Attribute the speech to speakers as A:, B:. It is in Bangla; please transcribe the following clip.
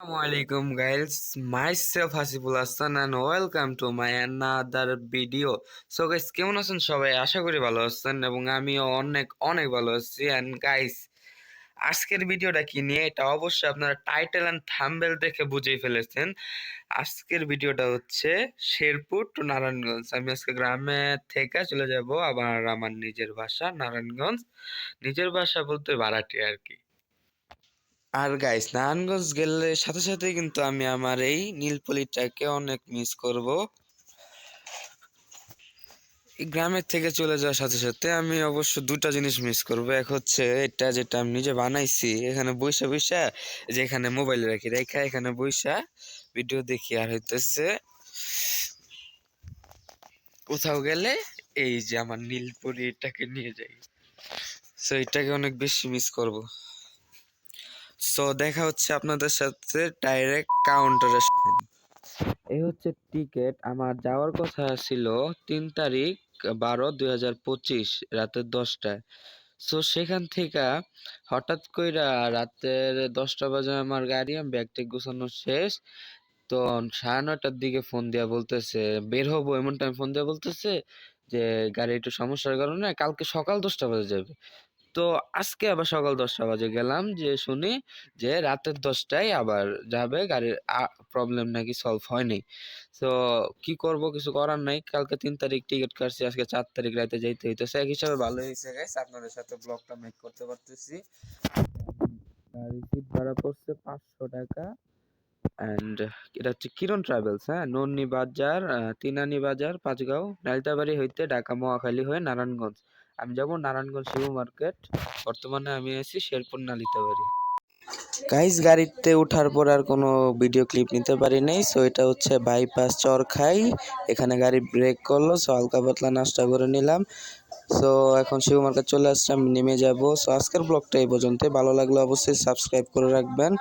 A: Assalamualaikum guys, myself Hasibul Hassan and welcome to my another video. So guys, কেমন আছেন সবাই? আশা করি ভালো আছেন এবং আমিও অনেক অনেক ভালো আছি। and guys, আজকের ভিডিওটা কি নিয়ে এটা অবশ্যই আপনারা টাইটেল এন্ড থাম্বনেল দেখে বুঝেই ফেলেছেন। আজকের ভিডিওটা হচ্ছে শেরপুর টু নারায়ণগঞ্জ। আমি আজকে গ্রামে থেকে চলে যাব আবার আমার নিজের বাসা নারায়ণগঞ্জ। নিজের বাসা বলতে ভাড়াটিয়া আর কি। আর গাইস নারায়ণগঞ্জ গেলে সাথে সাথে কিন্তু আমি আমার এই নীলপলিটাকে অনেক মিস করব। এই গ্রামের থেকে চলে যাওয়ার সাথে সাথে আমি অবশ্য দুটা জিনিস মিস করব। এক হচ্ছে এটা যেটা আমি নিজে বানাইছি, এখানে বইসা বইসা যে এখানে মোবাইল রাখি রেখা এখানে বইসা ভিডিও দেখি, আর হইতেছে কোথাও গেলে এই যে আমার নীলপরিটাকে নিয়ে যাই। সো এটাকে অনেক বেশি মিস করব। সো দেখা হচ্ছে আপনাদের সাথে ডাইরেক্ট কাউন্টারে। এই হচ্ছে টিকিট। আমার যাওয়ার কথা ছিল 3 তারিখ 12/2025 রাতের 10টায়। সো সেখান থেকে হঠাৎ কইরা রাতের 10টা বাজে আমার গাড়ি, আমি ব্যাগ ট্যাগ গোছানো শেষ। তো 9:30টার দিকে ফোন দিয়া বলতেছে বের হবো, এমন টাইম ফোন দিয়া বলতেছে যে গাড়ি একটু সমস্যার কারণে কালকে সকাল 10টা বাজে যাবে। তো আজকে আবার সকাল 10টা বাজে গেলাম, যে শুনি যে রাতের 10টায় আবার যাবে, গাড়ির প্রবলেম নাকি সলভ হয়নি। তো কি করব, কিছু করার নাই। কালকে 3 তারিখ টিকিট কাটছি, আজকে 4 তারিখ রাতে যাইতে হইতেছে। এক হিসাবে ভালো হয়েছে গাইস, আপনাদের সাথে ব্লগটা মেক করতে পারতেছি। গাড়ি সিট ভাড়া পড়ছে 500 টাকা। অ্যান্ড এটা হচ্ছে কিরণ ট্রাভেলস, হ্যাঁ, নন্নি বাজার, তিনানি বাজার, পাঁচগাঁও, নালিতাবাড়ি হইতে ঢাকা মহাখালী হয়ে নারায়ণগঞ্জ। আমি যাব নারায়ণগঞ্জ শিবু মার্কেট। বর্তমানে আমি আছি শেরপুর নালিতাবাড়ি। গাইস গাড়িতে ওঠার পর আর কোনো ভিডিও ক্লিপ নিতে পারি নাই। সো এটা হচ্ছে বাইপাস চরখাই, এখানে গাড়ি ব্রেক করলো। সো হালকা পাতলা নাস্তা করে নিলাম। সো এখন শিবু মার্কেট চলে আসছে, আমি নেমে যাব। সো আজকের ব্লগটা এই পর্যন্ত। ভালো লাগলে অবশ্যই সাবস্ক্রাইব করে রাখবেন।